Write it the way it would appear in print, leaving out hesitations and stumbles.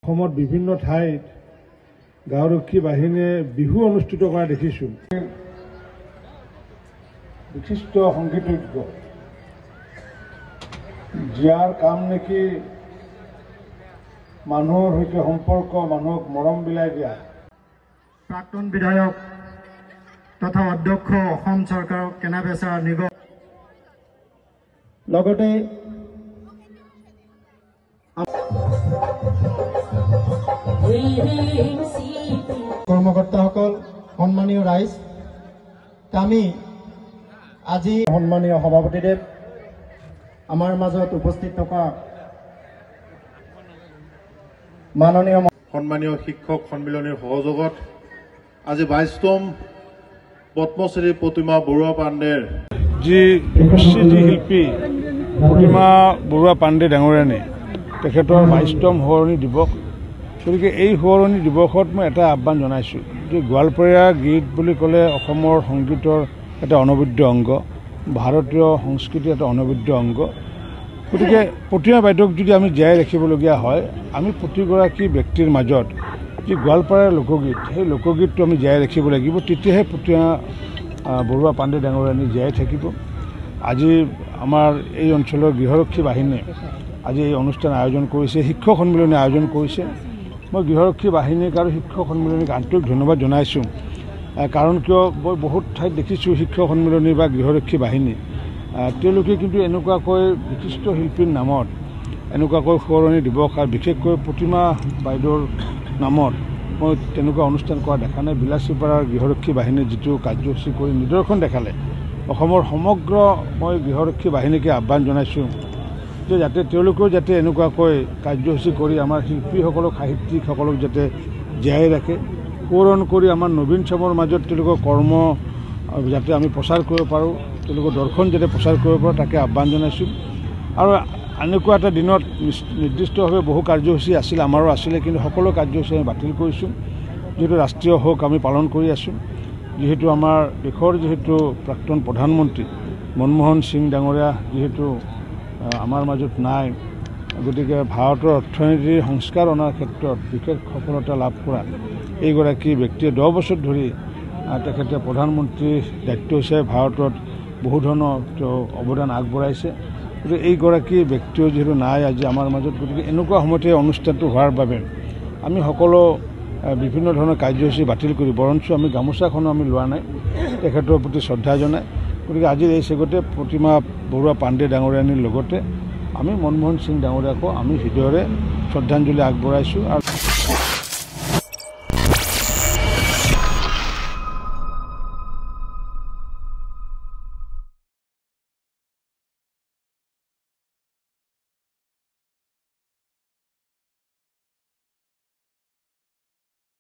অসমত বিভিন্ন ঠাইত গাঁওৰক্ষী বাহিনীয়ে বিহু অনুষ্ঠিত কৰা দেখিছোঁ। বিশিষ্ট সংগীতজ্ঞ যাৰ কাম নেকি মানুহৰ সৈতে সম্পৰ্ক, মানুহক মৰম বিলাই দিয়া। প্ৰাক্তন বিধায়ক তথা অধ্যক্ষ অসম চৰকাৰৰ কেনাবেচা নিগম লগতে কৰ্মকৰ্তাসকল, সন্মানীয় ৰাইজ, আমি আজি সন্মানীয় সভাপতিদেৱ আমাৰ মাজত উপস্থিত থকা মাননীয় সন্মানীয় শিক্ষক সন্মিলনীৰ সহযোগত আজি 22তম পদ্মশ্ৰী প্ৰতিমা বৰুৱা পাণ্ডেৰ যি বিকশিতী শিল্পী প্ৰতিমা বৰুৱা পাণ্ডে ডাঙৰীয়ানী তেখেতৰ 22তম সোঁৱৰণি দিৱস। গতিকে এই সোঁৱৰণি দিৱসত মই এটা আহ্বান জনাইছোঁ যে গোৱালপৰীয়া গীত বুলি ক'লে অসমৰ সংগীতৰ এটা অনবদ্য অংগ, ভাৰতীয় সংস্কৃতিৰ এটা অনবদ্য অংগ। গতিকে প্ৰতিমা বাইদেউক যদি আমি জীয়াই ৰাখিবলগীয়া হয়, আমি প্ৰতিগৰাকী ব্যক্তিৰ মাজত যি গোৱালপাৰাৰ লোকগীত, সেই লোকগীতটো আমি জীয়াই ৰাখিব লাগিব। তেতিয়াহে প্ৰতিমা বৰুৱা পাণ্ডে ডাঙৰীয়ানী জীয়াই থাকিব। আজি আমাৰ এই অঞ্চলৰ গৃহৰক্ষী বাহিনীয়ে আজি এই অনুষ্ঠান আয়োজন কৰিছে, শিক্ষক সন্মিলনী আয়োজন কৰিছে। মই গৃহৰক্ষী বাহিনীক আৰু শিক্ষক সন্মিলনীক আন্তৰিক ধন্যবাদ জনাইছোঁ। কাৰণ কিয়, মই বহুত ঠাইত দেখিছোঁ শিক্ষক সন্মিলনী বা গৃহৰক্ষী বাহিনী তেওঁলোকে কিন্তু এনেকুৱাকৈ বিশিষ্ট শিল্পীৰ নামত এনেকুৱাকৈ সোঁৱৰণি দিৱস আৰু বিশেষকৈ প্ৰতিমা বাইদেউৰ নামত মই তেনেকুৱা অনুষ্ঠান কৰা দেখা নাই। বিলাচীপাৰাৰ গৃহৰক্ষী বাহিনীয়ে যিটো কাৰ্যসূচী কৰি নিদৰ্শন দেখালে, অসমৰ সমগ্ৰ মই গৃহৰক্ষী বাহিনীকে আহ্বান জনাইছোঁ যে যাতে তেওঁলোকেও যাতে এনেকুৱাকৈ কাৰ্যসূচী কৰি আমাৰ শিল্পীসকলক, সাহিত্যিকসকলক যাতে জীয়াই ৰাখে, সোঁৱৰণ কৰি আমাৰ নবীন চামৰ মাজত তেওঁলোকৰ কৰ্ম যাতে আমি প্ৰচাৰ কৰিব পাৰোঁ, তেওঁলোকৰ দৰ্শন যাতে প্ৰচাৰ কৰিব পাৰোঁ, তাকে আহ্বান জনাইছোঁ। আৰু এনেকুৱা এটা দিনত নিৰ্দিষ্টভাৱে বহু কাৰ্যসূচী আছিল, আমাৰো আছিলে, কিন্তু সকলো কাৰ্যসূচী আমি বাতিল কৰিছোঁ। যিহেতু ৰাষ্ট্ৰীয় শোক আমি পালন কৰি আছোঁ, যিহেতু আমাৰ দেশৰ যিহেতু প্ৰাক্তন প্ৰধানমন্ত্ৰী মনমোহন সিং ডাঙৰীয়া যিহেতু আমাৰ মাজত নাই, গতিকে ভাৰতৰ অৰ্থনীতিৰ সংস্কাৰ অনাৰ ক্ষেত্ৰত বিশেষ সফলতা লাভ কৰা এইগৰাকী ব্যক্তিয়ে 10 বছৰ ধৰি তেখেতে প্ৰধানমন্ত্ৰীৰ দায়িত্ব হিচাপে ভাৰতত বহু ধৰণৰ তেওঁ অৱদান আগবঢ়াইছে। গতিকে এইগৰাকী ব্যক্তিও যিহেতু নাই আজি আমাৰ মাজত, গতিকে এনেকুৱা সময়তে অনুষ্ঠানটো হোৱাৰ বাবে আমি সকলো বিভিন্ন ধৰণৰ কাৰ্যসূচী বাতিল কৰি বৰঞ্চ আমি গামোচাখনো আমি লোৱা নাই, তেখেতৰ প্ৰতি শ্ৰদ্ধা জনাই। গতিকে আজি এই চেগতে প্ৰতিমা বৰুৱা পাণ্ডে ডাঙৰীয়ানীৰ লগতে আমি মনমোহন সিং ডাঙৰীয়াকো আমি হৃদয়ৰে শ্ৰদ্ধাঞ্জলি আগবঢ়াইছোঁ। আৰু